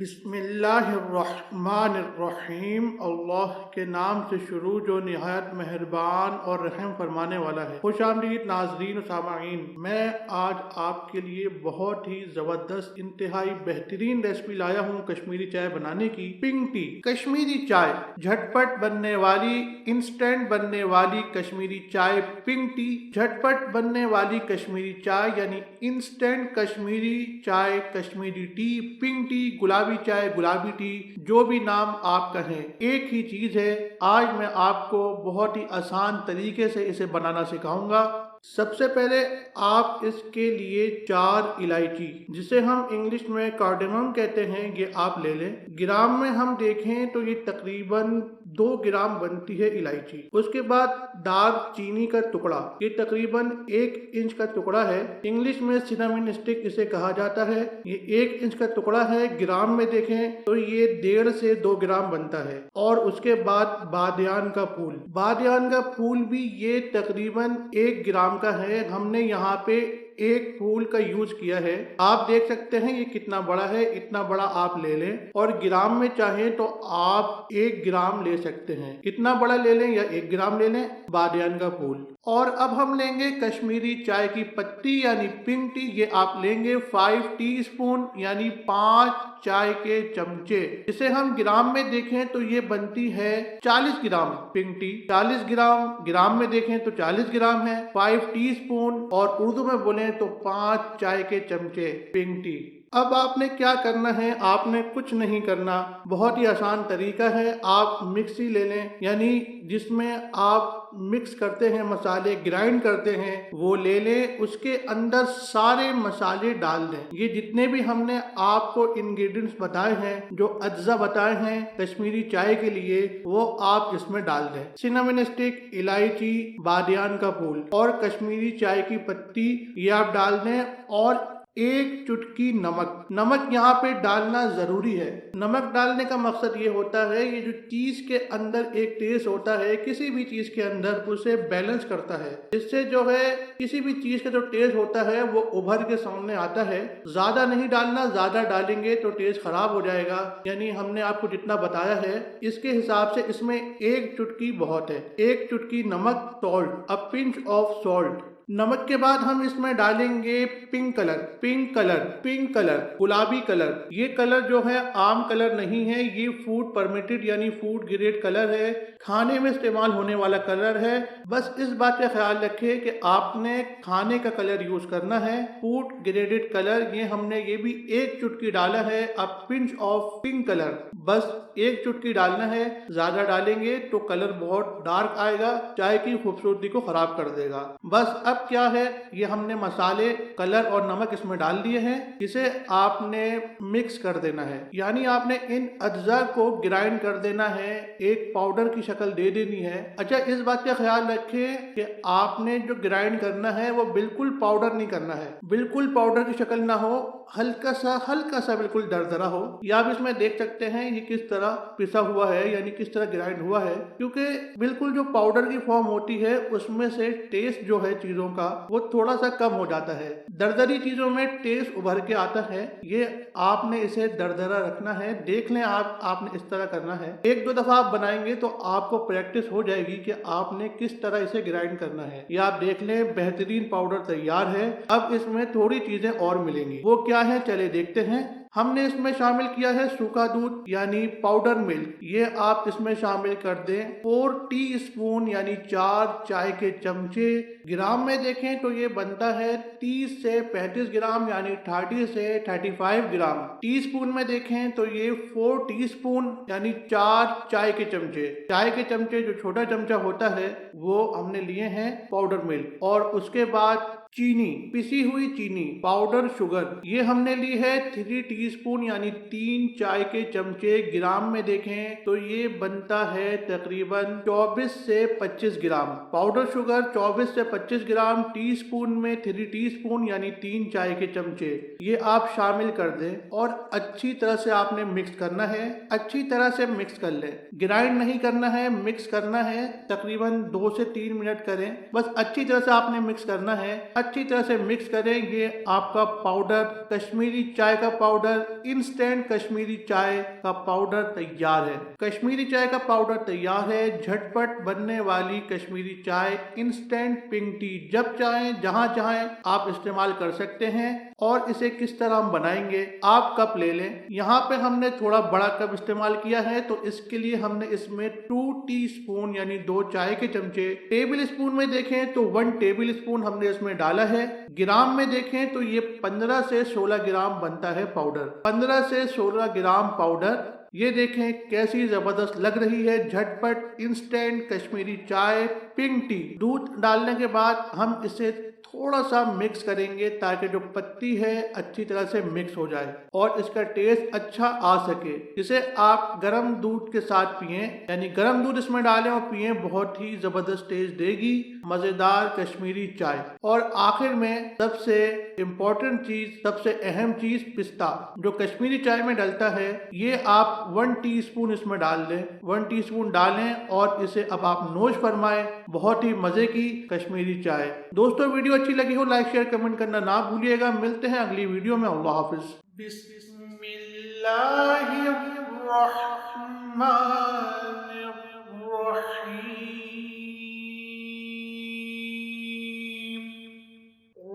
बिस्मिल्लाहिर्रहमानिर्रहीम। अल्लाह के नाम से शुरू जो निहायत मेहरबान और रहम फरमाने वाला है। खुश आमदीद नाज़रीन और सामाईन, मैं आज आपके लिए बहुत ही ज़बरदस्त इंतहाई बेहतरीन रेसिपी लाया हूँ कश्मीरी चाय बनाने की। पिंक टी कश्मीरी चाय, झटपट बनने वाली, इंस्टेंट बनने वाली कश्मीरी चाय पिंक टी। झटपट बनने वाली कश्मीरी चाय यानी इंस्टेंट कश्मीरी चाय, कश्मीरी टी, पिंक टी, गुलाबी चाय, गुलाबी टी, जो भी नाम आप कहें, एक ही चीज है। आज मैं आपको बहुत ही आसान तरीके से इसे बनाना सिखाऊंगा। सबसे पहले आप इसके लिए 4 इलायची, जिसे हम इंग्लिश में कार्डेमम कहते हैं, ये आप ले लें। ग्राम में हम देखें तो ये तकरीबन 2 ग्राम बनती है इलायची। उसके बाद दार चीनी का टुकड़ा, ये तकरीबन 1 इंच का टुकड़ा है। इंग्लिश में सिनेमन स्टिक इसे कहा जाता है। ये 1 इंच का टुकड़ा है। ग्राम में देखें तो ये 1.5 से 2 ग्राम बनता है। और उसके बाद बादियान का फूल, बादियान का फूल भी ये तकरीबन 1 ग्राम का है। हमने यहाँ पे 1 फूल का यूज किया है। आप देख सकते हैं ये कितना बड़ा है, इतना बड़ा आप ले लें। और ग्राम में चाहें तो आप 1 ग्राम ले सकते हैं, इतना बड़ा ले लें या 1 ग्राम ले लें बादियान का फूल। और अब हम लेंगे कश्मीरी चाय की पत्ती यानी पिंक टी। ये आप लेंगे 5 टीस्पून यानी 5 चाय के चमचे। इसे हम ग्राम में देखें तो ये बनती है 40 ग्राम पिंक टी। 40 ग्राम ग्राम में देखें तो 40 ग्राम है। 5 टीस्पून और उर्दू में बोले तो 5 चाय के चमचे पिंक टी। अब आपने क्या करना है, आपने कुछ नहीं करना, बहुत ही आसान तरीका है। आप मिक्सी ले लें, यानी जिसमें आप मिक्स करते हैं मसाले, ग्राइंड करते हैं, वो ले लें। उसके अंदर सारे मसाले डाल दें। ये जितने भी हमने आपको इंग्रेडिएंट्स बताए हैं, जो अज्जा बताए हैं कश्मीरी चाय के लिए, वो आप इसमें डाल दें। सिनेमन स्टिक, इलायची, बादियान का फूल और कश्मीरी चाय की पत्ती ये आप डाल दें। और 1 चुटकी नमक, नमक यहाँ पे डालना जरूरी है। नमक डालने का मकसद ये होता है, ये जो चीज के अंदर एक टेस्ट होता है किसी भी चीज के अंदर, उसे बैलेंस करता है। इससे जो है किसी भी चीज का जो टेस्ट होता है वो उभर के सामने आता है। ज्यादा नहीं डालना, ज्यादा डालेंगे तो टेस्ट खराब हो जाएगा। यानी हमने आपको जितना बताया है इसके हिसाब से इसमें 1 चुटकी बहुत है। 1 चुटकी नमक, salt, a pinch of salt. नमक के बाद हम इसमें डालेंगे pink colour, pink colour, pink colour, गुलाबी कलर। ये कलर जो है आम कलर नहीं है, ये फूड परमिटेड यानी फूड ग्रेड कलर है, खाने में इस्तेमाल होने वाला कलर है। बस इस बात का ख्याल रखें कि आपने खाने का कलर यूज करना है, फूड ग्रेडेड कलर। ये हमने ये भी 1 चुटकी डाला है। अब पिंच ऑफ पिंक कलर, बस 1 चुटकी डालना है। ज्यादा डालेंगे तो कलर बहुत डार्क आएगा, चाय की खूबसूरती को खराब कर देगा। बस अब क्या है, ये हमने मसाले, कलर और नमक इसमें डाल दिए हैं। इसे आपने मिक्स कर देना है, यानी आपने इन अज्जा को ग्राइंड कर देना है, एक पाउडर की शक्ल दे देनी है। अच्छा, इस बात का ख्याल रखें कि आपने जो ग्राइंड करना है वो बिल्कुल पाउडर नहीं करना है, बिल्कुल पाउडर की शक्ल ना हो, हल्का सा बिल्कुल दरदरा हो। या आप इसमें देख सकते हैं ये किस तरह पिसा हुआ है, यानी किस तरह ग्राइंड हुआ है। क्योंकि बिल्कुल जो पाउडर की फॉर्म होती है उसमें से टेस्ट जो है चीजों का वो थोड़ा सा कम हो जाता है। दरदरी चीजों में टेस्ट उभर के आता है। ये आपने इसे दरदरा रखना है। देख लें आपने इस तरह करना है। 1-2 दफा आप बनाएंगे तो आपको प्रैक्टिस हो जाएगी कि आपने किस तरह इसे ग्राइंड करना है। ये आप देख लें, बेहतरीन पाउडर तैयार है। अब इसमें थोड़ी चीजें और मिलेंगी, वो क्या है चले देखते हैं। हमने इसमें शामिल किया है सूखा दूध यानी पाउडर मिल्क। ये आप इसमें शामिल कर दें 4 टीस्पून यानी 4 चाय के चमचे। ग्राम में देखें तो ये बनता है 30 से 35 ग्राम यानी 30 से 35 ग्राम। टीस्पून में देखें तो ये 4 टीस्पून यानी 4 चाय के चमचे। चाय के चमचे जो छोटा चमचा होता है वो हमने लिए हैं पाउडर मिल्क। और उसके बाद चीनी, पिसी हुई चीनी, पाउडर शुगर, ये हमने ली है 3 टीस्पून यानी 3 चाय के चमचे। ग्राम में देखें तो ये बनता है तकरीबन 24 से 25 ग्राम। पाउडर शुगर 24 से 25 ग्राम, टीस्पून में 3 टीस्पून यानी 3 चाय के चमचे, ये आप शामिल कर दें। और अच्छी तरह से आपने मिक्स करना है, अच्छी तरह से मिक्स कर लें। ग्राइंड नहीं करना है, मिक्स करना है। तकरीबन 2 से 3 मिनट करें, बस अच्छी तरह से आपने मिक्स करना है। अच्छी तरह से मिक्स करें। ये आपका पाउडर, कश्मीरी चाय का पाउडर, इंस्टेंट कश्मीरी चाय का पाउडर तैयार है। कश्मीरी चाय का पाउडर तैयार है। झटपट बनने वाली कश्मीरी चाय, इंस्टेंट पिंक टी, जब चाहें जहां चाहें आप इस्तेमाल कर सकते हैं। और इसे किस तरह हम बनाएंगे, आप कप ले लें। यहाँ पे हमने थोड़ा बड़ा कप इस्तेमाल किया है, तो इसके लिए हमने इसमें 2 टीस्पून यानी 2 चाय के चमचे, टेबल स्पून में देखें तो 1 टेबल स्पून हमने इसमें डाला है। ग्राम में देखें तो ये 15 से 16 ग्राम बनता है पाउडर। 15 से 16 ग्राम पाउडर, ये देखें कैसी जबरदस्त लग रही है। झटपट इंस्टेंट कश्मीरी चाय, पिंक टी। दूध डालने के बाद हम इसे थोड़ा सा मिक्स करेंगे ताकि जो पत्ती है अच्छी तरह से मिक्स हो जाए और इसका टेस्ट अच्छा आ सके। इसे आप गर्म दूध के साथ पिएं, यानी गर्म दूध इसमें डालें और पिएं, बहुत ही जबरदस्त टेस्ट देगी मजेदार कश्मीरी चाय। और आखिर में सबसे इम्पोर्टेंट चीज, सबसे अहम चीज, पिस्ता जो कश्मीरी चाय में डलता है, ये आप 1 टीस्पून इसमें डाल दें। 1 टीस्पून डालें और इसे अब आप नोश फरमाएं। बहुत ही मजे की कश्मीरी चाय। दोस्तों, वीडियो अच्छी लगी हो लाइक शेयर कमेंट करना ना भूलिएगा। मिलते हैं अगली वीडियो में। अल्लाह हाफिज।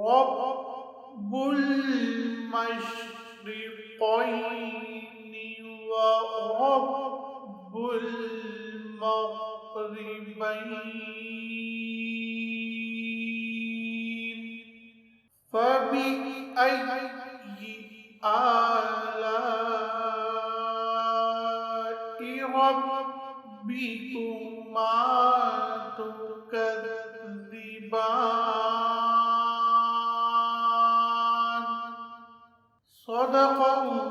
रब्बुल मशरिक़ैनि व रब्बुल मग़रिबैन फ़बिअय्यि आलाइ रब्बिकुमा तुकज़्ज़िबान। सदक़ल्लाहु